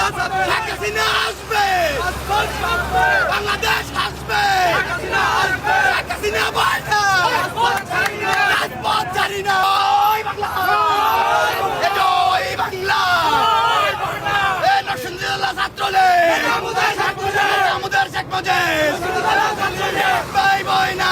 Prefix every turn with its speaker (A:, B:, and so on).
A: শেখ হাসিনা আসবে, বাংলাদেশ আসবে, শেখ হাসিনা বাইরে, রাজপথ ছাড়ি না। ওই বাংলা, ওই বাংলা, নরসিংদীর ছাত্রলীগ, আমাদের শেখ মুজিব, ভাই বই না